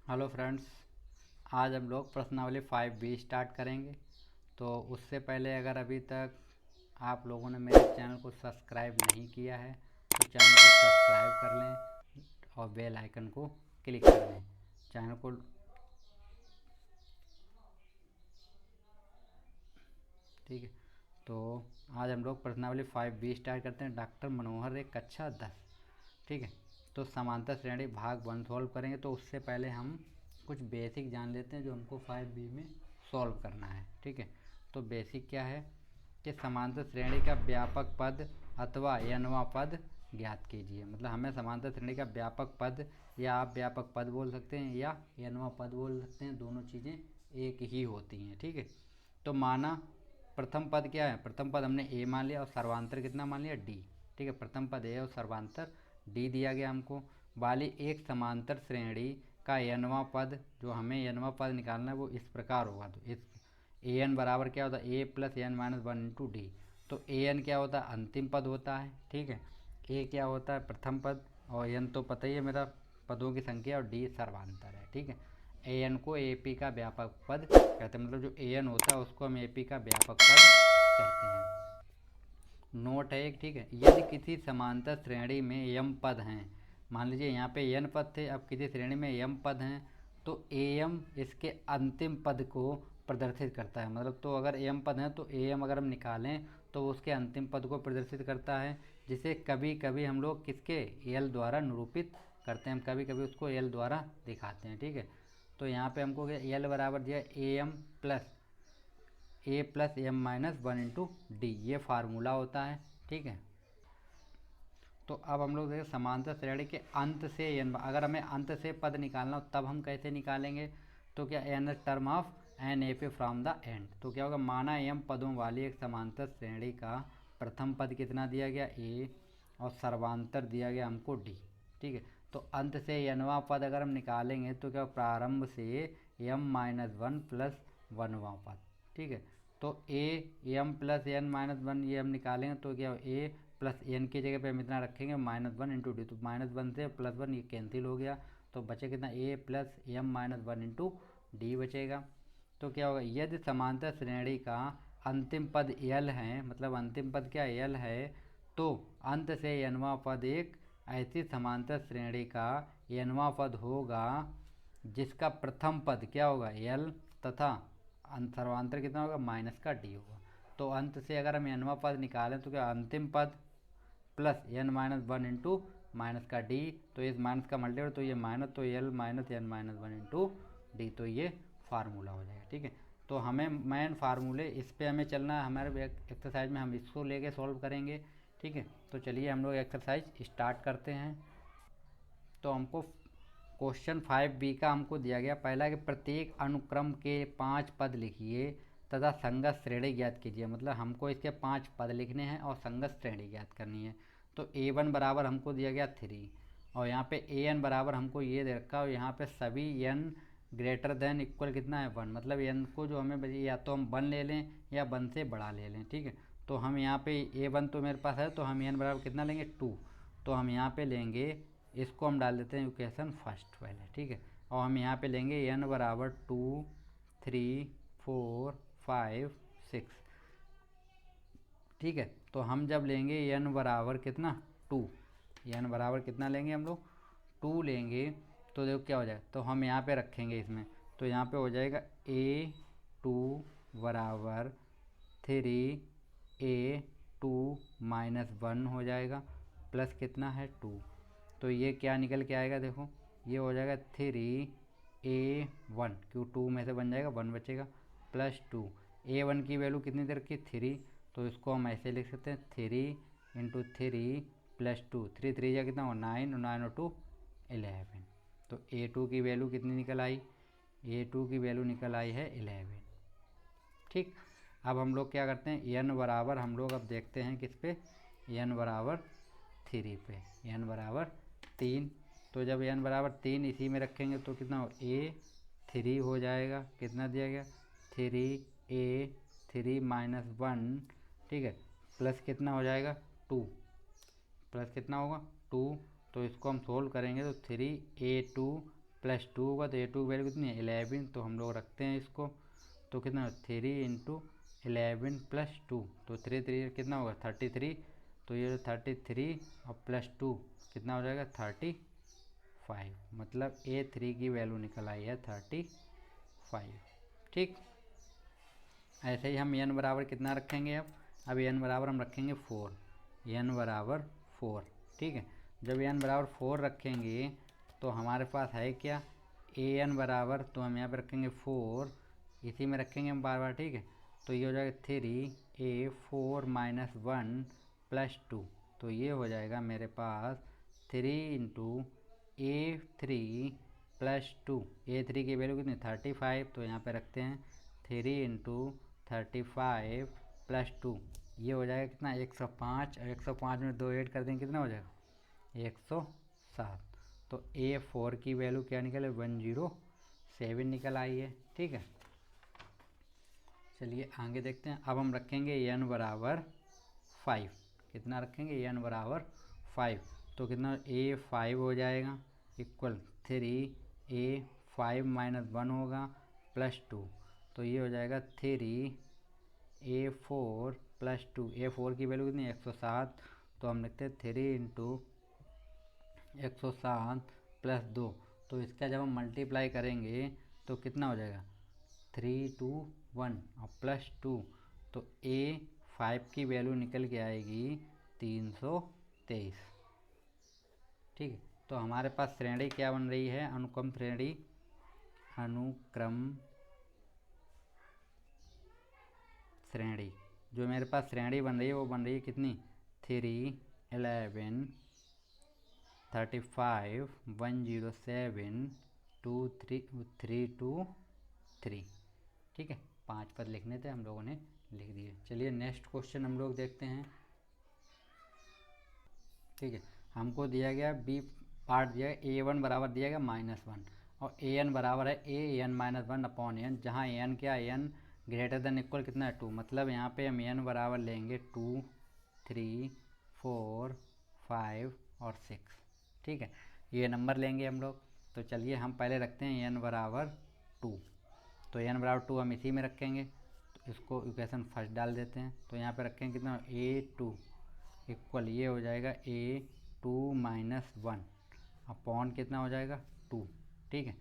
Hello friends, आज हम लोग प्रश्नावली 5B स्टार्ट करेंगे। तो उससे पहले अगर अभी तक आप लोगों ने मेरे चैनल को सब्सक्राइब नहीं किया है तो चैनल को सब्सक्राइब कर लें और बेल आइकन को क्लिक कर लें। चैनल को ठीक है। तो आज हम लोग प्रश्नावली 5B स्टार्ट करते हैं। डॉक्टर मनोहर एक कक्षा 10। ठीक है। तो समांतर श्रेणी भाग 1 सॉल्व करेंगे। तो उससे पहले हम कुछ बेसिक जान लेते हैं जो हमको 5B में सॉल्व करना है। ठीक है। तो बेसिक क्या है कि समांतर श्रेणी का व्यापक पद अथवा n वां पद ज्ञात कीजिए। मतलब हमें समांतर श्रेणी का व्यापक पद या आप व्यापक पद बोल सकते हैं या n वां पद बोल सकते हैं, दोनों चीज़ें एक ही होती हैं। ठीक है। तो माना प्रथम पद क्या है, प्रथम पद हमने a मान लिया और सर्वांतर कितना मान लिया d। ठीक है। प्रथम पद a और सर्वांतर d दिया गया हमको। वाली एक समांतर श्रेणी का n वां पद, जो हमें n वां पद निकालना है वो इस प्रकार होगा। तो इस an बराबर क्या होता है, a plus n minus one into D. तो an क्या होता है, अंतिम पद होता है। ठीक है। a क्या होता है, प्रथम पद, और n तो पता ही है मेरा पदों की संख्या, और d सर्वांतर है। ठीक है। an को ap का व्यापक पद कहते हैं। मतलब जो an होता है उसको हम ap का व्यापक पद कहते हैं। नोट है एक। ठीक है। यदि किसी समांतर श्रेणी में m पद हैं, मान लीजिए यहाँ पे n पद थे, अब किसी श्रेणी में m पद हैं, तो am इसके अंतिम पद को प्रदर्शित करता है। मतलब तो अगर m पद हैं तो am अगर हम निकालें तो वो उसके अंतिम पद को प्रदर्शित करता है, जिसे कभी कभी हम लोग किसके l द्वारा निरूपित करते हैं। हम कभी कभी उसको l द्वारा दिखाते हैं। ठीक है। तो यहाँ पे हमको l बराबर दिया am plus a plus m minus one into D, ये फार्मूला होता है। ठीक है। तो अब हम लोग देखें समांतर श्रेणी के अंत से n, अगर हमें अंत से पद निकालना हो तब हम कैसे निकालेंगे। तो क्या n term of n a पे फ्रॉम द एंड। तो क्या होगा, माना m पदों वाली एक समांतर श्रेणी का प्रथम पद कितना दिया गया a और सर्वांतर दिया गया हमको d। ठीक है। तो अंत से n वां पद अगर हम निकालेंगे तो क्या प्रारंभ से m माइनस वन प्लस 1वां पद। ठीक है। तो a m plus n minus one ये हम निकालेंगे तो क्या a प्लस एन की जगह पे हम इतना रखेंगे माइनस वन इंटू डी। तो माइनस वन से प्लस वन ये कैंसिल हो गया, तो बचे कितना a plus M minus one into D बचेगा। तो क्या होगा, यदि समांतर श्रेणी का अंतिम पद l है, मतलब अंतिम पद क्या l है, तो अंत से n वां पद एक ऐसी समांतर श्रेणी का n वां पद होगा जिसका प्रथम पद क्या होगा l तथा सर्वांतर कितना होगा माइनस का d होगा। तो अंत से अगर हम n वां पद निकालें तो क्या अंतिम पद plus n minus one into minus का d, तो इस माइनस का मल्टीप्लाई तो ये माइनस, तो l minus n minus one into D, तो ये फार्मूला हो जाएगा। ठीक है। तो हमें मेन फार्मूले इस पे हमें चलना है। हमारे एक्सरसाइज में हम इसको लेके सॉल्व करेंगे। ठीक है। तो चलिए हम लोग एक्सरसाइज स्टार्ट करते हैं। तो हमको क्वेश्चन 5B का हमको दिया गया पहला कि प्रत्येक अनुक्रम के 5 पद लिखिए तथा संगत श्रेणी ज्ञात कीजिए। मतलब हमको इसके 5 पद लिखने हैं और संगत श्रेणी ज्ञात करनी है। तो a1 बराबर हमको दिया गया 3, और यहाँ पे an बराबर हमको ये दे रखा, और यहाँ पे सभी n ग्रेटर देन इक्वल कितना है 1। मतलब n को जो हमें या तो हम 1 ले लें या 1 से बड़ा ले लें। ठीक है। तो हम यहाँ पे a1 तो मेरे पास है, तो हम n बराबर कितना लेंगे 2। तो हम यहाँ पे लेंगे, इसको हम डाल देते हैं इक्वेशन फर्स्ट पहले। ठीक है। और हम यहाँ पे लेंगे n बराबर 2 3 4 5 6। ठीक है। तो हम जब लेंगे n बराबर कितना 2, n बराबर कितना लेंगे हम लोग 2 लेंगे, तो देखो क्या हो जाएगा, तो हम यहाँ पे रखेंगे इसमें, तो यहाँ पे हो जाएगा a2 बराबर 3 a2 माइनस वन हो जाएगा, प्लस कितना है 2। तो ये क्या निकल के आएगा, देखो ये हो जाएगा 3a1, क्यों 2 में से बन जाएगा 1 बचेगा, प्लस 2। a1 की वैल्यू कितनी देर की 3, तो इसको हम ऐसे लिख सकते हैं 3 इंटू थ्री प्लस 2, 3 3 या कितना हो 9, 9 और 2 11। तो a2 की वैल्यू कितनी निकल आई, a2 की वैल्यू निकल आई है 11। ठीक। अब हम लोग क्या करते हैं, n बराबर हम लोग अब देखते हैं किस पे, n बराबर 3 पे, n बराबर 3। तो जब n बराबर 3 इसी में रखेंगे तो कितना हो a3 हो जाएगा, कितना दिया गया 3a3 माइनस वन। ठीक है। प्लस कितना हो जाएगा 2, प्लस कितना होगा 2। तो इसको हम सोल्व करेंगे तो 3a2 प्लस 2 होगा तो A2 की वैल्यू कितनी है 11, तो हम लोग रखते हैं इसको, तो कितना 3 इंटू 11 प्लस 2, तो 3 कितना होगा 33, तो ये 33 और प्लस 2 कितना हो जाएगा 35, मतलब A3 की वैल्यू निकल आई है 35। ठीक, ऐसे ही हम n बराबर कितना रखेंगे, अब n बराबर हम रखेंगे 4, n बराबर 4। ठीक है, जब n बराबर 4 रखेंगे तो हमारे पास है क्या an बराबर, तो हम यहाँ पे रखेंगे 4, इसी में रखेंगे हम बार बार। ठीक है, तो ये हो जाएगा 3a4 माइनस 1 प्लस 2, तो ये हो जाएगा मेरे पास 3 इंटू A3 प्लस 2, A3 की वैल्यू कितनी 35, तो यहाँ पे रखते हैं 3 इंटू 35 प्लस 2, ये हो जाएगा कितना 105, और 105 में 2 ऐड कर देंगे कितना हो जाएगा 107, तो A4 की वैल्यू क्या निकले 107 निकल आई है। ठीक है, चलिए आगे देखते हैं। अब हम रखेंगे n बराबर 5, कितना रखेंगे n बराबर 5, तो कितना A5 हो जाएगा इक्वल 3a5 माइनस 1 होगा प्लस 2, तो ये हो जाएगा 3a4 प्लस 2, A4 की वैल्यू कितनी 107, तो हम लिखते हैं 3 इंटू 107 प्लस 2, तो इसका जब हम मल्टीप्लाई करेंगे तो कितना हो जाएगा 3 2 1 और प्लस 2, तो A5 की वैल्यू निकल के आएगी 323। ठीक है, तो हमारे पास श्रेणी क्या बन रही है, अनुक्रम श्रेणी, अनुक्रम श्रेणी, जो मेरे पास श्रेणी बन रही है वो बन रही है कितनी 3 11 35 107 2 3 2 3। ठीक है, 5 पद लिखने थे, हम लोगों ने लिख दिए। चलिए नेक्स्ट क्वेश्चन हम लोग देखते हैं। ठीक है, हमको दिया गया बी पार्ट दिया गया A1 बराबर दिया गया -1 और AN बराबर है AN माइनस 1 अपॉन एन, जहाँ AN क्या AN ग्रेटर देन इक्वल कितना है 2, मतलब यहाँ पे हम AN बराबर लेंगे 2 3 4 5 और 6। ठीक है, ये नंबर लेंगे हम लोग, तो चलिए हम पहले रखते हैं n बराबर 2, तो n बराबर 2 हम इसी में रखेंगे, तो इसको इक्वेशन फर्स्ट डाल देते हैं, तो यहाँ पे रखेंगे कितना A2 इक्वल ये हो जाएगा A2 माइनस 1 अपॉन कितना हो जाएगा 2। ठीक है,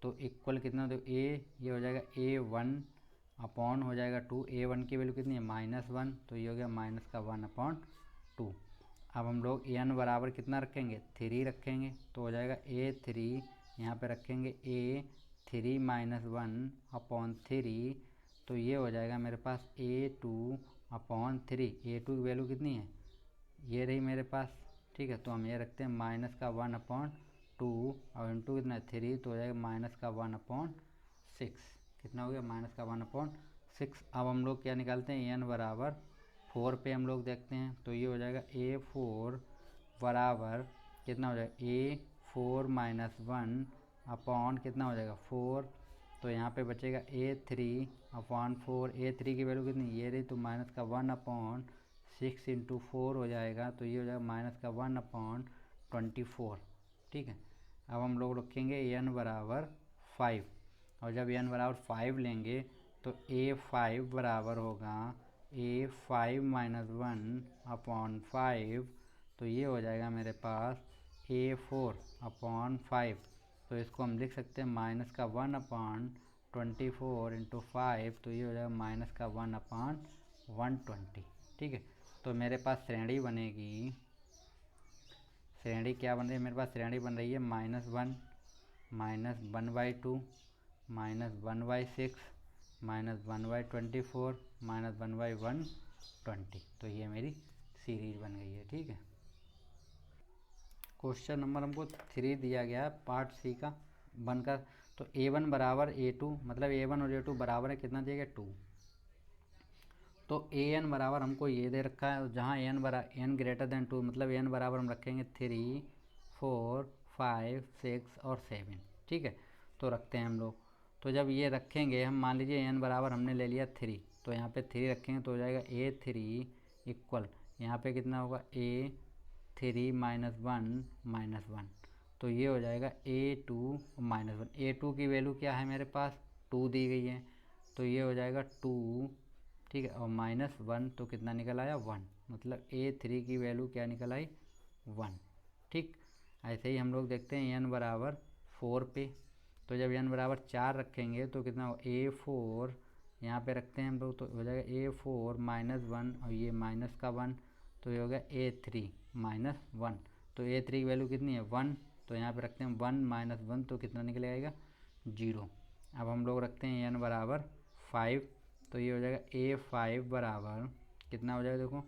तो इक्वल कितना, तो ये हो जाएगा A1 अपॉन हो जाएगा 2, A1 की वैल्यू कितनी है -1, तो ये हो गया माइनस का 1 अपॉन 2। अब हम लोग n बराबर कितना रखेंगे 3 रखेंगे, तो हो जाएगा A3, यहाँ पे रखेंगे A3 माइनस 1 अपॉन 3, तो ये हो जाएगा मेरे पास A2 अपॉन 3, A2 की वैल्यू कितनी है ये रही मेरे पास। ठीक है, तो हम ये रखते हैं माइनस का 1 अपॉन 2 और इंटू कितना 3, तो हो जाएगा माइनस का 1 अपॉन 6, कितना हो गया माइनस का 1 अपॉन 6। अब हम लोग क्या निकालते हैं n बराबर 4 पे हम लोग देखते हैं, तो ये हो जाएगा A4 बराबर कितना हो जाएगा A4 माइनस 1 अपॉन कितना हो जाएगा 4, तो यहाँ पे बचेगा A3 अपॉन 4, A3 की वैल्यू कितनी ये रही, तो माइनस का 1 अपॉन 6 इंटू 4 हो जाएगा, तो ये हो जाएगा माइनस का 1 अपॉन 24। ठीक है, अब हम लोग रखेंगे n बराबर 5, और जब n बराबर 5 लेंगे तो A5 बराबर होगा A5 माइनस 1 अपॉन 5, तो ये हो जाएगा मेरे पास A4 अपॉन 5, तो इसको हम लिख सकते हैं माइनस का 1 अपॉन 24 इंटू 5, तो ये हो जाएगा माइनस का 1 अपॉन 120। ठीक है, तो मेरे पास श्रेणी बनेगी, श्रेणी क्या बन रही है मेरे पास, श्रेणी बन रही है -1 माइनस 1/2 माइनस 1/6 माइनस 1/24 माइनस 1/120, तो ये मेरी सीरीज बन गई है। ठीक है, क्वेश्चन नंबर हमको 3 दिया गया है पार्ट सी का बनकर, तो A1 बराबर A2, मतलब A1 और A2 बराबर है कितना दिया गया 2, तो AN बराबर हमको ये दे रखा है, जहाँ n ग्रेटर देन 2, मतलब n बराबर हम रखेंगे 3 4 5 6 और 7। ठीक है, तो रखते हैं हम लोग, तो जब ये रखेंगे हम, मान लीजिए n बराबर हमने ले लिया 3, तो यहाँ पे 3 रखेंगे, तो हो जाएगा A3 इक्वल यहाँ पे कितना होगा A3 माइनस 1 माइनस 1, तो ये हो जाएगा A2 माइनस वन। A2 की वैल्यू क्या है मेरे पास, 2 दी गई है, तो ये हो जाएगा 2, ठीक है, और माइनस 1 तो कितना निकल आया 1, मतलब A3 की वैल्यू क्या निकल आई 1। ठीक, ऐसे ही हम लोग देखते हैं n बराबर 4 पे, तो जब n बराबर 4 रखेंगे तो कितना हो, A4 यहाँ पे रखते हैं हम लोग, तो हो जाएगा A4 माइनस 1 और ये माइनस का 1, तो ये हो गया A3 माइनस 1। तो A3 की वैल्यू कितनी है 1, तो यहाँ पे रखते हैं 1 माइनस 1 तो कितना निकल आएगा 0। अब हम लोग रखते हैं n बराबर 5, तो ये हो जाएगा A5 बराबर कितना हो जाएगा, देखो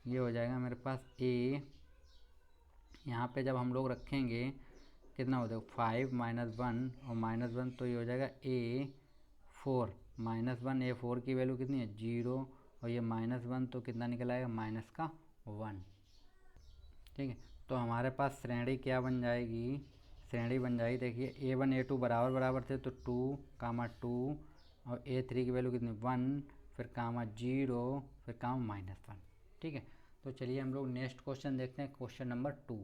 ये हो जाएगा मेरे पास A, यहाँ पे जब हम लोग रखेंगे कितना हो जाएगा 5 माइनस 1 और माइनस 1, तो ये हो जाएगा A4 माइनस 1। A4 की वैल्यू कितनी है 0 और ये माइनस 1 तो कितना निकल आएगा माइनस का 1। ठीक है, तो हमारे पास श्रेणी क्या बन जाएगी, श्रेणी बन जाएगी, देखिए A1 A2 बराबर बराबर थे तो 2 कामा 2 और A3 की वैल्यू कितनी 1, फिर कामा 0, फिर कामा माइनस 1। ठीक है, तो चलिए हम लोग नेक्स्ट क्वेश्चन देखते हैं, क्वेश्चन नंबर 2।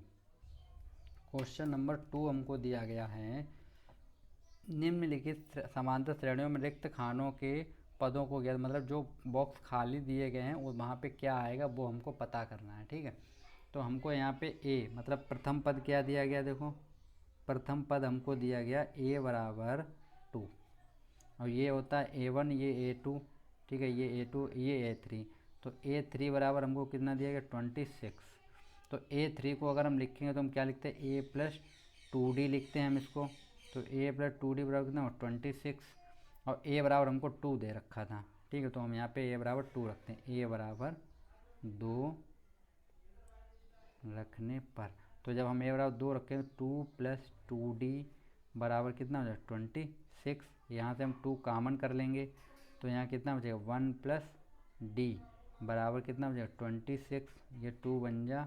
क्वेश्चन नंबर 2 हमको दिया गया है, निम्नलिखित समांतर श्रेणियों में रिक्त खानों के पदों को ज्ञात, मतलब जो बॉक्स खाली दिए गए हैं वो वहाँ पे क्या आएगा वो हमको पता करना है। ठीक है, तो हमको यहाँ पे A मतलब प्रथम पद क्या दिया गया, देखो प्रथम पद हमको दिया गया A बराबर 2 और ये होता है A1, ये A2, ठीक है, ये A2 ये A3, तो A3 बराबर हमको कितना दिया गया 26। तो A3 को अगर हम लिखेंगे तो हम क्या लिखते हैं A प्लस 2D लिखते हैं हम इसको, तो A प्लस 2D बराबर कितना हो 26 और A बराबर हमको 2 दे रखा था। ठीक है, तो हम यहाँ पे A बराबर 2 रखते हैं, A बराबर 2 रखने पर, तो जब हम A बराबर 2 रखें तो 2 प्लस 2D बराबर कितना हो जाएगा 26। यहाँ से हम 2 कॉमन कर लेंगे तो यहाँ कितना बचेगा 1 प्लस D बराबर कितना बचेगा 26, ये 2 बन जा,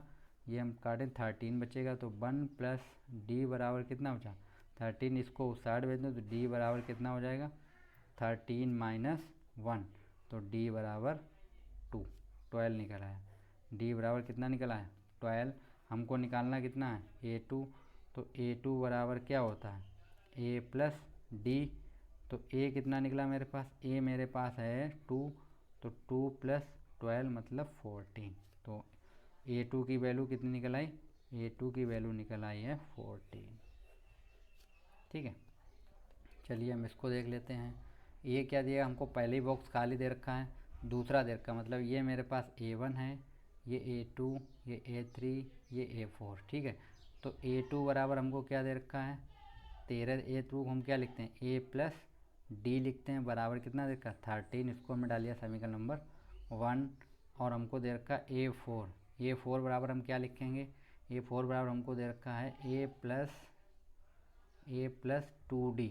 ये हम काटें 13 बचेगा, तो 1 प्लस D बराबर कितना बचा 13, इसको उस साइड भेज दें तो D बराबर कितना हो जाएगा 13 माइनस 1, तो D बराबर 2, 12 निकल आया। D बराबर कितना निकल आया 12। हमको निकालना कितना है A2, तो A2 बराबर क्या होता है A प्लस D, तो A कितना निकला मेरे पास, A मेरे पास है 2, तो 2 प्लस 12 मतलब 14, तो A2 की वैल्यू कितनी निकल आई, A2 की वैल्यू निकल आई है 14। ठीक है, चलिए हम इसको देख लेते हैं। ये क्या दिया हमको, पहले ही बॉक्स खाली दे रखा है, दूसरा दे रखा, मतलब ये मेरे पास A1 है, ये A2, ये A3, ये A4। ठीक है, तो A2 बराबर हमको क्या दे रखा है 13, A2 हम क्या लिखते हैं A प्लस D लिखते हैं, बराबर कितना दे रखा है 13, इसको हमने डाल दिया समीकरण नंबर 1। और हमको दे रखा है A4 बराबर हम क्या लिखेंगे, A4 बराबर हमको दे रखा है A प्लस 2D,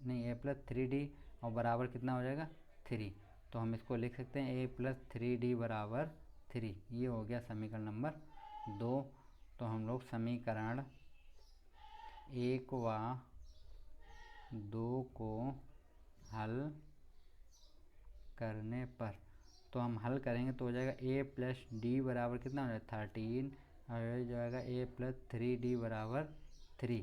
नहीं A प्लस 3D और बराबर कितना हो जाएगा 3, तो हम इसको लिख सकते हैं A प्लस 3D बराबर 3। ये हो गया समीकरण नंबर 2। तो हम लोग समीकरण 1 व 2 को हल करने पर, तो हम हल करेंगे तो हो जाएगा A प्लस D बराबर कितना हो जाएगा 13 और हो जाएगा A प्लस 3D बराबर 3,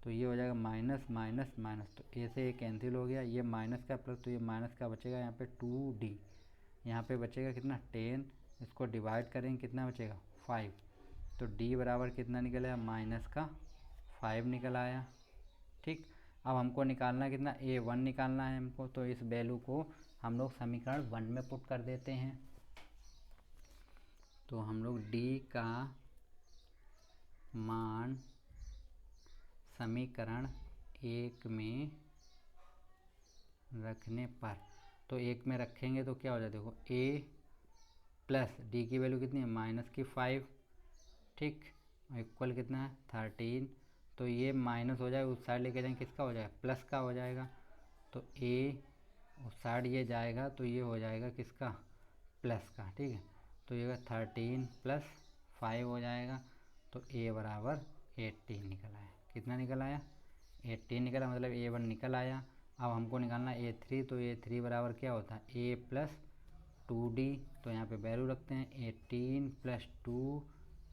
तो ये हो जाएगा माइनस माइनस माइनस, तो ए से ये कैंसिल हो गया, ये माइनस का प्लस, तो ये माइनस का बचेगा यहाँ पे 2D, यहाँ पे बचेगा कितना 10, इसको डिवाइड करेंगे कितना बचेगा 5, तो D बराबर कितना निकल आया माइनस का 5 निकल आया। ठीक, अब हमको निकालना कितना A1 निकालना है हमको, तो इस वैल्यू को हम लोग समीकरण 1 में पुट कर देते हैं, तो हम लोग D का मान समीकरण 1 में रखने पर, तो 1 में रखेंगे तो क्या हो जाएगा, देखो A प्लस D की वैल्यू कितनी है माइनस की 5, ठीक, इक्वल कितना है 13, तो ये माइनस हो जाएगा उस साइड लेके जाएंगे किसका हो जाएगा प्लस का हो जाएगा, तो A उस साइड ये जाएगा तो ये हो जाएगा किसका प्लस का। ठीक है, तो ये 13 प्लस 5 हो जाएगा, तो A बराबर 18 निकल आया, कितना निकल आया 18 निकला, मतलब A1 निकल आया। अब हमको निकालना A3, तो A3 बराबर क्या होता है A प्लस 2D, तो यहाँ पे वैल्यू रखते हैं 18 प्लस 2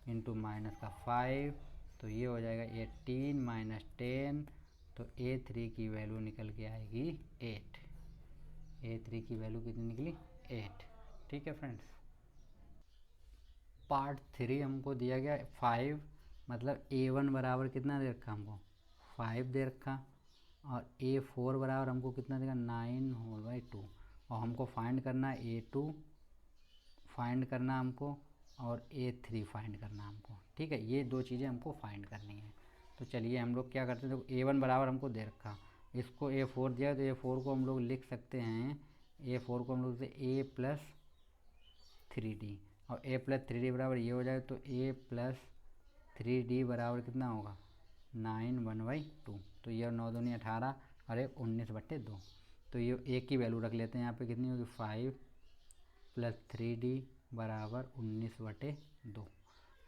इंटू माइनस का 5 तो ये हो जाएगा 18 माइनस 10, तो A3 की वैल्यू निकल के आएगी 8। A3 की वैल्यू कितनी निकली? 8। ठीक है फ्रेंड्स। पार्ट 3 हमको दिया गया 5, मतलब A1 बराबर कितना दे रखा हमको? 5 दे रखा, और A4 बराबर हमको कितना देगा? 9 होल बाई 2। और हमको फाइंड करना है A2 फाइंड करना हमको, और A3 फाइंड करना हमको। ठीक है, ये दो चीज़ें हमको फाइंड करनी है। तो चलिए हम लोग क्या करते हैं, देखो A1 बराबर हमको दे रखा, इसको A4 दिया, तो A4 को हम लोग लिख सकते हैं, A4 को हम लोग A प्लस 3D, और A प्लस 3D बराबर ये हो जाए, तो A प्लस 3D बराबर कितना होगा? 9 1/2। तो ये 9 दूनी 18 और 1 19/2। तो ये A की वैल्यू रख लेते हैं यहाँ पे, कितनी होगी? 5 प्लस 3D बराबर 19/2।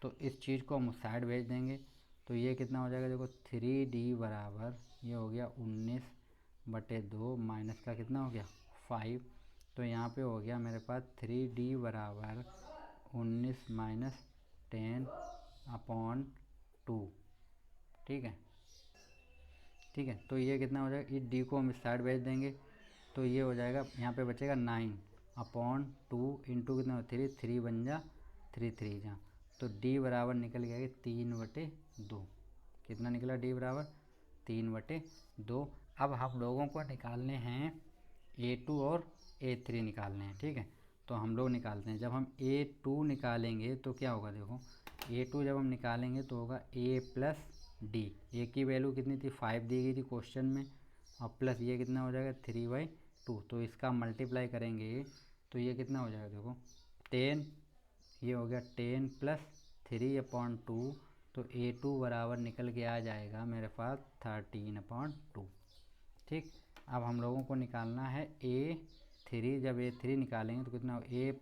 तो इस चीज़ को हम उस साइड भेज देंगे, तो ये कितना हो जाएगा? देखो 3D बराबर ये हो गया 19/2 माइनस का कितना हो गया? 5। तो यहाँ पे हो गया मेरे पास 3D बराबर 19 माइनस 10/2। ठीक है, ठीक है। तो ये कितना हो जाएगा? इस D को हम इस साइड भेज देंगे, तो ये हो जाएगा, यहाँ पे बचेगा 9/2 इंटू कितना? 3, 3 बन जा 3 3 जा, तो D बराबर निकल गया 3/2। कितना निकला? D बराबर 3/2। अब हम लोगों को निकालने हैं A2 और A3 निकालने हैं। ठीक है, तो हम लोग निकालते हैं। जब हम A2 निकालेंगे तो क्या होगा? देखो A2 जब हम निकालेंगे तो होगा A प्लस D। A की वैल्यू कितनी थी? 5 दी गई थी क्वेश्चन में, और प्लस ये कितना हो जाएगा? 3/2। तो इसका मल्टीप्लाई करेंगे तो ये कितना हो जाएगा? देखो 10, ये हो गया 10 प्लस 3/2, तो A2 बराबर निकल के आ जाएगा मेरे पास 13/2। ठीक, अब हम लोगों को निकालना है A3। जब A3 निकालेंगे तो कितना हो? A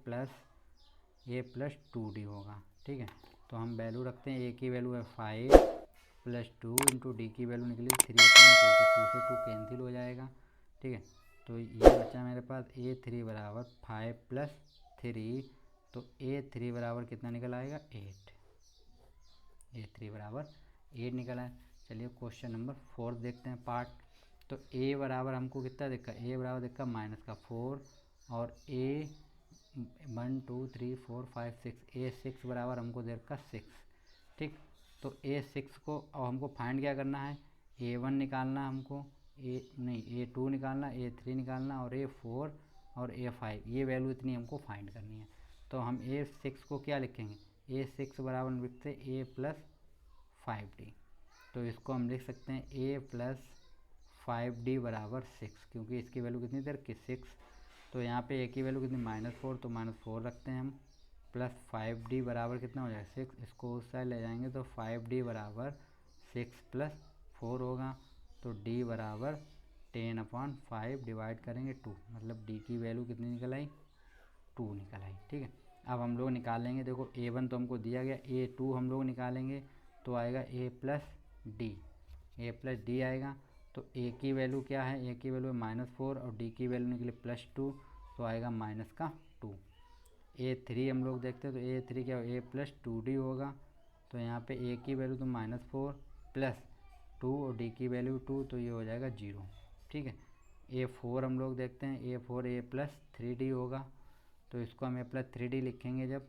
प्लस 2D होगा। ठीक है, तो हम वैल्यू रखते हैं। A की वैल्यू है 5 प्लस 2 इंटू D की वैल्यू निकली 3/2, तो 2 से 2 कैंसिल हो जाएगा। ठीक है, तो ये बचा मेरे पास A3 बराबर 5 प्लस 3, तो A3 बराबर कितना निकल आएगा? 8। A3 बराबर 8 निकला है। चलिए क्वेश्चन नंबर 4 देखते हैं पार्ट। तो A बराबर हमको कितना देखा? A बराबर देखा माइनस का 4, और A 1 2 3 4 5 6, A6 बराबर हमको दे रखा 6। ठीक, तो A6 को अब हमको फाइंड क्या करना है? A1 निकालना हमको, A2 निकालना, A3 निकालना, और A4 और A5, ये वैल्यू इतनी हमको फाइंड करनी है। तो हम A6 को क्या लिखेंगे? A6 बराबर लिखते A प्लस 5D। तो इसको हम लिख सकते हैं A प्लस 5D बराबर 6, क्योंकि इसकी वैल्यू कितनी दे रखी? 6। तो यहाँ पे A की वैल्यू कितनी? -4, तो -4 रखते हैं हम, प्लस 5D बराबर कितना हो जाएगा? 6। इसको उस साइड ले जाएंगे तो 5D बराबर 6 प्लस 4 होगा, तो D बराबर 10/5 डिवाइड करेंगे 2, मतलब D की वैल्यू कितनी निकल आई? 2 निकल आई। ठीक है, अब हम लोग निकालेंगे। देखो A1 तो हमको दिया गया, A2 हम लोग निकालेंगे तो आएगा A प्लस D आएगा। तो A की वैल्यू क्या है? A की वैल्यू है -4, और D की वैल्यू निकली +2, तो आएगा -2। A3 हम लोग देखते हैं, तो A3 क्या होगा? A प्लस 2D होगा। तो यहाँ पे A की वैल्यू तो -4 प्लस 2, और D की वैल्यू 2, तो ये हो जाएगा 0। ठीक है, A4 हम लोग देखते हैं, A4 A प्लस 3D होगा। तो इसको हम A प्लस 3D लिखेंगे जब,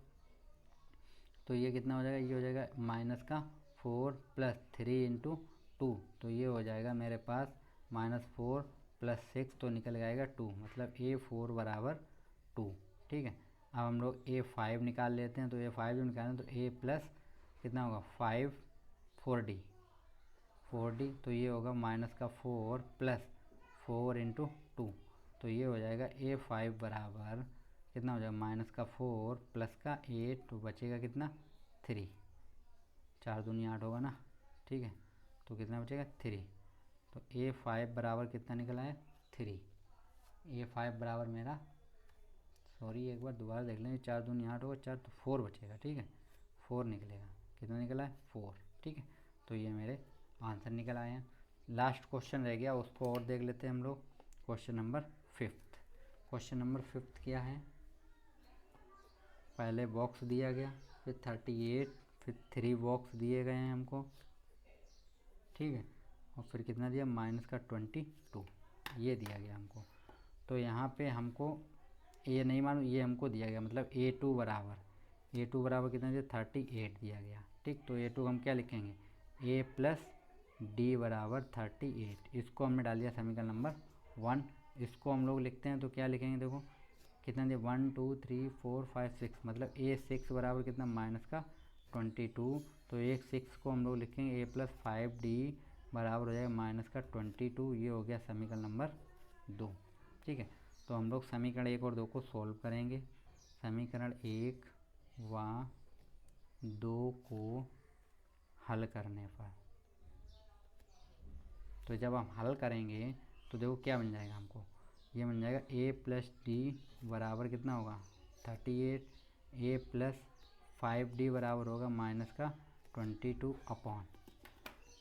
तो ये कितना हो जाएगा? ये हो जाएगा -4 प्लस 3 इंटू 2, तो ये हो जाएगा मेरे पास -4 प्लस 6, तो निकल जाएगा 2, मतलब A4 बराबर 2। ठीक है, अब हम लोग A5 निकाल लेते हैं। तो A5 जो निकालें तो A प्लस कितना होगा? 4D, तो ये होगा -4 प्लस 4 इंटू 2, तो ये हो जाएगा A5 बराबर कितना हो जाएगा? -4 प्लस का 8, तो बचेगा कितना? 3। 4 दूनी 8 होगा ना। ठीक है, तो कितना बचेगा? 3। तो A5 बराबर कितना निकला है? 3। A5 बराबर मेरा, सॉरी एक बार दोबारा देख लेंगे, 4 दूनी 8 होगा, 4 तो 4 बचेगा। ठीक है, 4 निकलेगा। कितना निकला है? 4। ठीक है, तो ये मेरे आंसर निकल आए हैं। लास्ट क्वेश्चन रह गया, उसको और देख लेते हैं हम लोग। Question number 5। क्वेश्चन नंबर 5 क्या है? पहले बॉक्स दिया गया, फिर 38, फिर 3 बॉक्स दिए गए हैं हमको, ठीक है, और फिर कितना दिया -22 ये दिया गया हमको। तो यहाँ पे हमको ये नहीं मालूम, ये हमको दिया गया, मतलब A2 बराबर कितना दिया 38 दिया गया। ठीक, तो A2 हम क्या लिखेंगे A प्लस डी बराबर 38, इसको हमने डाल दिया समीकरण नंबर 1। इसको हम लोग लिखते हैं तो क्या लिखेंगे, देखो कितना दिया 1 2 3 4 5 6, मतलब A6 बराबर कितना -22। तो एक 6 को हम लोग लिखेंगे A प्लस 5D बराबर हो जाएगा -22। ये हो गया समीकरण नंबर 2। ठीक है, तो हम लोग समीकरण 1 और 2 को सॉल्व करेंगे। समीकरण 1 व 2 को हल करने पर, तो जब हम हल करेंगे तो देखो क्या मिल जाएगा हमको, ये मिल जाएगा A प्लस डी बराबर कितना होगा 38, A प्लस 5D बराबर होगा -22 अपॉन,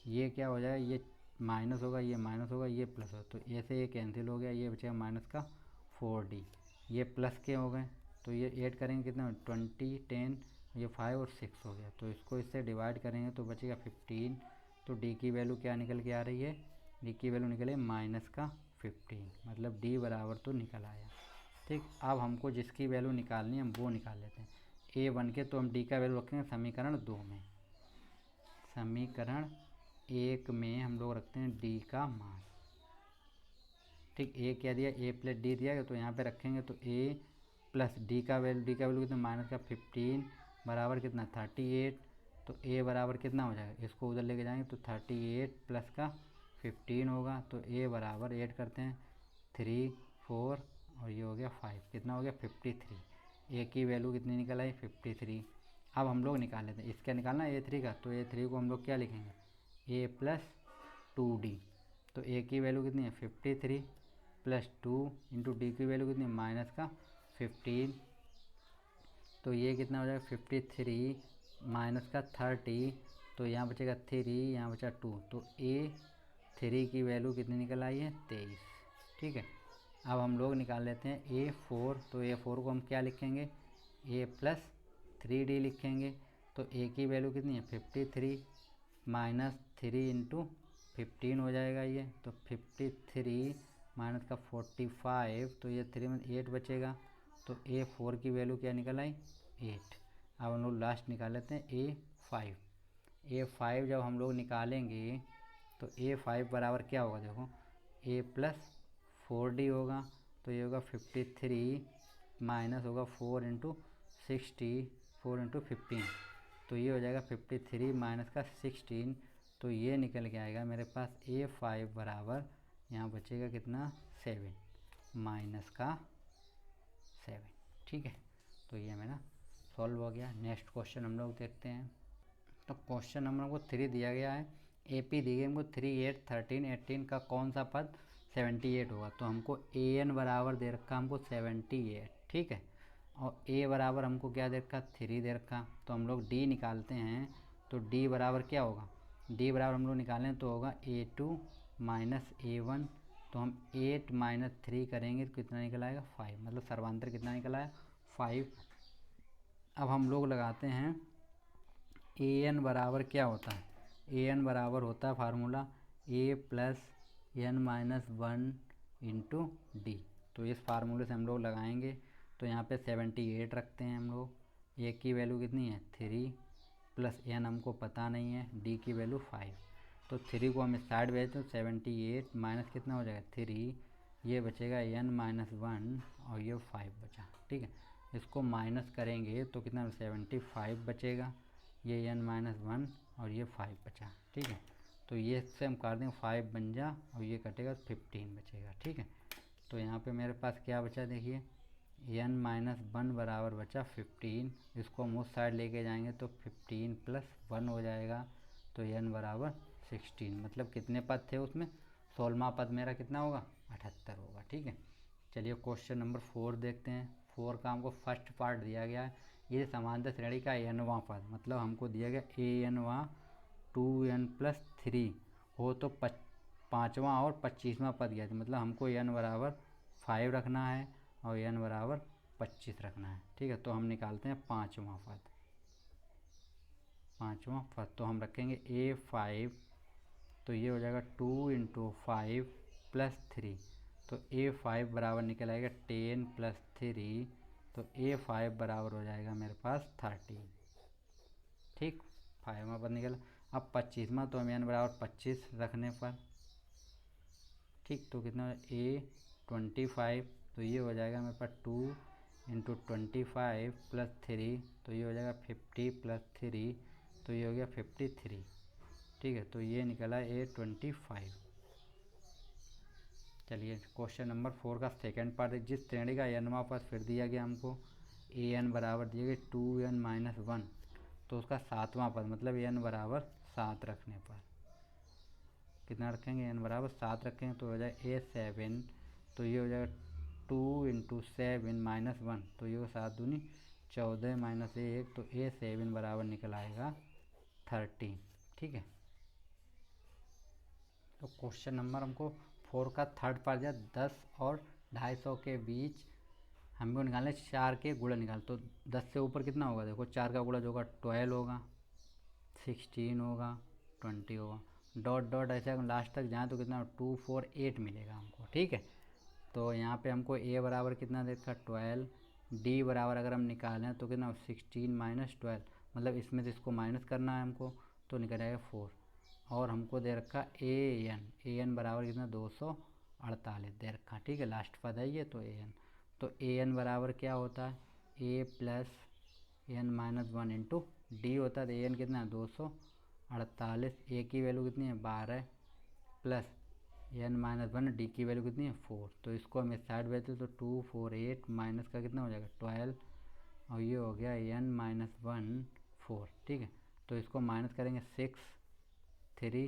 ये क्या हो जाएगा, ये माइनस होगा, ये माइनस होगा, ये प्लस होगा, तो ऐसे ये कैंसिल हो गया, ये बचेगा -4D, ये प्लस के हो गए, तो ये ऐड करेंगे कितना 20 10, ये 5 और 6 हो गया, तो इसको इससे डिवाइड करेंगे तो बचेगा 15। तो D की वैल्यू क्या निकल के आ रही है, D की वैल्यू निकले -15, मतलब D बराबर तो निकल आया। ठीक, अब हमको जिसकी वैल्यू निकालनी है हम वो निकाल लेते हैं। A1 के तो हम D का वैल्यू रखेंगे समीकरण 2 में, समीकरण 1 में हम लोग रखते हैं D का मान। ठीक, A क्या दिया A प्लस डी दिया गया, तो यहाँ पे रखेंगे तो A प्लस D का वैल्यू कितना -15 बराबर कितना 38, तो A बराबर कितना हो जाएगा, इसको उधर लेके जाएंगे तो 38 प्लस का 15 होगा, तो A बराबर ऐड करते हैं 3 4 और ये हो गया 5, कितना हो गया 53। A की वैल्यू कितनी निकल आई 53। अब हम लोग निकाल लेते हैं, इसका निकालना A3 का, तो A3 को हम लोग क्या लिखेंगे A प्लस 2D, तो A की वैल्यू कितनी है 53 प्लस 2 इंटू डी की वैल्यू कितनी -15, तो ये कितना हो जाएगा 53 -30, तो यहाँ बचेगा 3, यहाँ बचा 2, तो A3 की वैल्यू कितनी निकल आई है 23। ठीक है, अब हम लोग निकाल लेते हैं A4, तो A4 को हम क्या लिखेंगे A प्लस 3D लिखेंगे, तो A की वैल्यू कितनी है 53 -3 इंटू 15 हो जाएगा ये, तो 53 -45, तो ये 3 में 8 बचेगा, तो A4 की वैल्यू क्या निकल आई 8। अब हम लोग लास्ट निकाल लेते हैं A5 जब हम लोग निकालेंगे तो A5 बराबर क्या होगा, देखो A प्लस 4D होगा, तो ये होगा 53 माइनस होगा 4 इंटू 60 4 इंटू 15, तो ये हो जाएगा 53 माइनस का 16, तो ये निकल के आएगा मेरे पास A5 बराबर यहाँ बचेगा कितना 7 माइनस का 7। ठीक है, तो ये मेरा सॉल्व हो गया। नेक्स्ट क्वेश्चन हम लोग देखते हैं। तो क्वेश्चन नंबर हमको 3 दिया गया है, AP दी गई हमको 3 8 13 18 का कौन सा पद 78 होगा, तो हमको AN बराबर दे रखा हमको 78। ठीक है, और A बराबर हमको क्या दे रखा 3 दे रखा, तो हम लोग D निकालते हैं, तो D बराबर क्या होगा, D बराबर हम लोग निकालें तो होगा A2 माइनस A1, तो हम 8 माइनस 3 करेंगे तो कितना निकल आएगा 5, मतलब सर्वांतर कितना निकल आया 5। अब हम लोग लगाते हैं AN बराबर क्या होता है, AN बराबर होता है formula A plus N minus 1 into D, तो इस फार्मूले से हम लोग लगाएंगे, तो यहाँ पे 78 रखते हैं हम लोग, A की वैल्यू कितनी है 3 प्लस N हमको पता नहीं है, D की वैल्यू 5, तो 3 को हम इस साइड भेजते हैं 78 माइनस कितना हो जाएगा 3, ये बचेगा N माइनस 1 और ये 5 बचा। ठीक है, इसको माइनस करेंगे तो कितना 75 बचेगा, ये N माइनस 1 और ये 5 बचा। ठीक है, तो ये से हम काट देंगे 5 बन जा और ये कटेगा 15 बचेगा। ठीक है, तो यहाँ पे मेरे पास क्या बचा देखिए N माइनस 1 बराबर बचा 15, इसको हम उस साइड लेके जाएंगे तो 15 प्लस 1 हो जाएगा, तो N बराबर 16, मतलब कितने पद थे उसमें 16वां पद मेरा कितना होगा 78 होगा। ठीक है, चलिए क्वेश्चन नंबर 4 देखते हैं। 4 का हमको फर्स्ट पार्ट दिया गया है, ये समांतर श्रेणी का nवां पद, मतलब हमको दिया गया AN 2n प्लस 3 हो तो 5वां और 25वां पद गया था, मतलब हमको n बराबर 5 रखना है और n बराबर 25 रखना है। ठीक है, तो हम निकालते हैं 5वां पद, तो हम रखेंगे A5, तो ये हो जाएगा 2 इंटू 5 प्लस 3, तो A5 बराबर निकल आएगा 10 प्लस 3, तो A5 बराबर हो जाएगा मेरे पास 30। ठीक, 5वां पद निकला। अब 25वां, तो हम n बराबर 25 रखने पर, ठीक, तो कितना A25, तो ये हो जाएगा मेरे पास 2 इंटू 25 प्लस 3, तो ये हो जाएगा 50 प्लस 3, तो ये हो गया 53। ठीक है, तो ये निकला A25। चलिए क्वेश्चन नंबर 4 का सेकंड पार्ट है। जिस श्रेणी का nवां पद फिर दिया गया हमको an बराबर दिया गया 2n-1, तो उसका 7वां पद मतलब n बराबर 7 रखने पर कितना रखेंगे, n बराबर 7 रखेंगे तो हो जाएगा A7, तो ये हो जाएगा 2 इंटू 7-1, तो ये 7 दूनी 14 माइनस 1, तो A7 बराबर निकल आएगा 30। ठीक है, तो क्वेश्चन नंबर हमको 4 का थर्ड पार्ट है। 10 और 250 के बीच हमको निकालना है 4 के गुणा निकाल, तो 10 से ऊपर कितना होगा, देखो 4 का गुणा जो होगा 12 होगा, 16 होगा, 20 होगा, डॉट डॉट ऐसे हम लास्ट तक जाएँ तो कितना 2 4 8 मिलेगा हमको। ठीक है, तो यहाँ पे हमको a बराबर कितना देखा 12, d बराबर अगर हम निकालें तो कितना 16 माइनस 12, मतलब इसमें से इसको माइनस करना है हमको, तो निकल आएगा 4, और हमको दे रखा an बराबर कितना 248 दे रखा। ठीक है, लास्ट पद है ये, तो an बराबर क्या होता है a plus n-1 into D होता है, तो an कितना है 248, a की वैल्यू कितनी है 12 प्लस n-1, डी की वैल्यू कितनी है 4, तो इसको हम इस साइड भेजते तो 2 4 8 माइनस का कितना हो जाएगा 12, और ये हो गया n-1 4। ठीक है, तो इसको माइनस करेंगे 6 3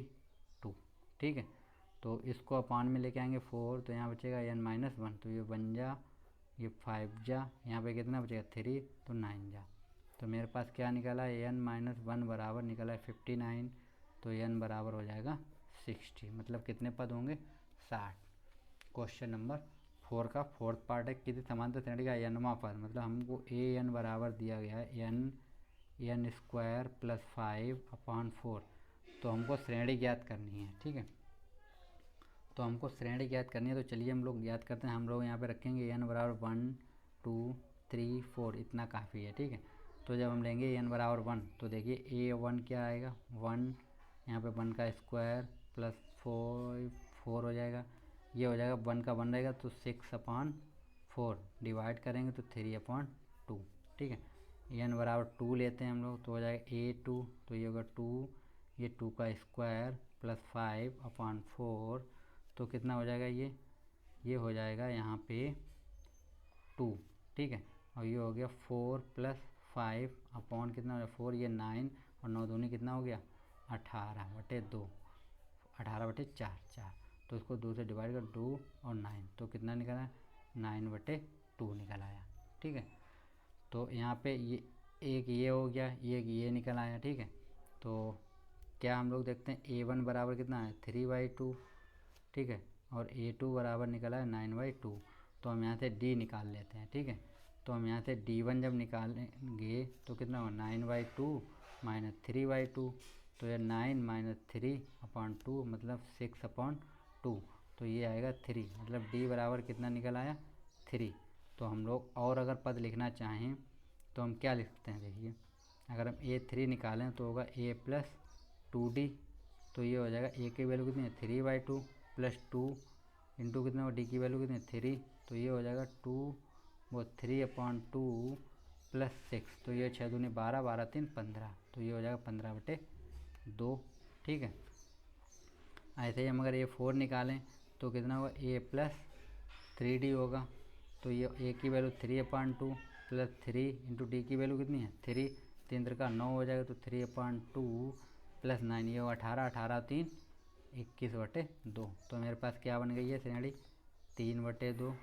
2। ठीक है, तो इसको अपान में लेके आएंगे 4, तो यहाँ बचेगा n-1, तो ये 1 जा, ये 5 जा, यहाँ पे कितना बचेगा 3, तो 9 जा, तो मेरे पास क्या निकला n-1 बराबर निकला है 59, तो n बराबर हो जाएगा 60, मतलब कितने पद होंगे 60। क्वेश्चन नंबर 4 का फोर्थ पार्ट है। किसी समांतर श्रेणी का nवां पद, मतलब हमको an बराबर दिया गया है n स्क्वायर प्लस 5/4, तो हमको श्रेणी ज्ञात करनी है। ठीक है, तो हमको श्रेणी ज्ञात करनी है, तो चलिए हम लोग ज्ञात करते हैं। हम लोग यहाँ पे रखेंगे n बराबर 1 2 3 4, इतना काफ़ी है। ठीक है, तो जब हम लेंगे n बराबर 1, तो देखिए a1 क्या आएगा 1, यहाँ पे 1 का स्क्वायर प्लस 4 हो जाएगा, ये हो जाएगा 1 का 1 रहेगा तो 6/4 डिवाइड करेंगे तो 3/2। ठीक है, n बराबर 2 लेते हैं हम लोग, तो हो जाएगा a2, तो ये होगा 2, ये 2 का स्क्वायर प्लस 5/4, तो कितना हो जाएगा ये हो जाएगा यहाँ पे 2। ठीक है, और ये हो गया 4 प्लस 5 अपॉन कितना हो गया 4, ये 9, और 9 दूनी कितना हो गया 18/2, 18/4, तो इसको 2 से डिवाइड कर 2 और 9, तो कितना निकला 9/2 निकल आया। ठीक है, तो यहाँ पे ये एक ये हो गया, एक ये निकल आया। ठीक है, तो क्या हम लोग देखते हैं a1 बराबर कितना है 3/2। ठीक है, और a2 बराबर निकला है 9/2, तो हम यहाँ से d निकाल लेते हैं। ठीक है, तो हम यहाँ से d1 जब निकालेंगे तो कितना होगा 9/2 माइनस 3/2, तो ये 9 माइनस 3/2 मतलब 6/2, तो ये आएगा 3, मतलब d बराबर कितना निकल आया 3। तो हम लोग और अगर पद लिखना चाहें तो हम क्या लिख सकते हैं, देखिए अगर हम a3 निकालें तो होगा a प्लस 2d, तो ये हो जाएगा a की वैल्यू कितनी है 3/2 प्लस 2 इंटू कितना डी की वैल्यू कितनी है 3, तो ये हो जाएगा 3/2 प्लस 6, तो ये 6 दूनी 12, 12 3 15, तो ये हो जाएगा 15/2। ठीक है, ऐसे ही हम अगर a4 निकालें तो कितना होगा a प्लस 3d होगा, तो ये a की वैल्यू 3/2 प्लस 3 इंटू डी की वैल्यू कितनी है 3, 3 का 9 हो जाएगा, तो 3/2 प्लस 9, ये होगा 18, 18 3 21/2, तो मेरे पास क्या बन गई है श्रेणी 3/2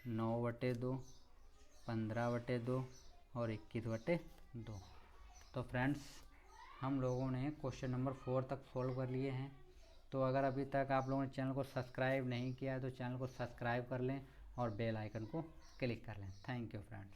9/2 15/2 और 21/2। तो फ्रेंड्स हम लोगों ने क्वेश्चन नंबर 4 तक सॉल्व कर लिए हैं। तो अगर अभी तक आप लोगों ने चैनल को सब्सक्राइब नहीं किया है तो चैनल को सब्सक्राइब कर लें और बेल आइकन को क्लिक कर लें। Thank you friends.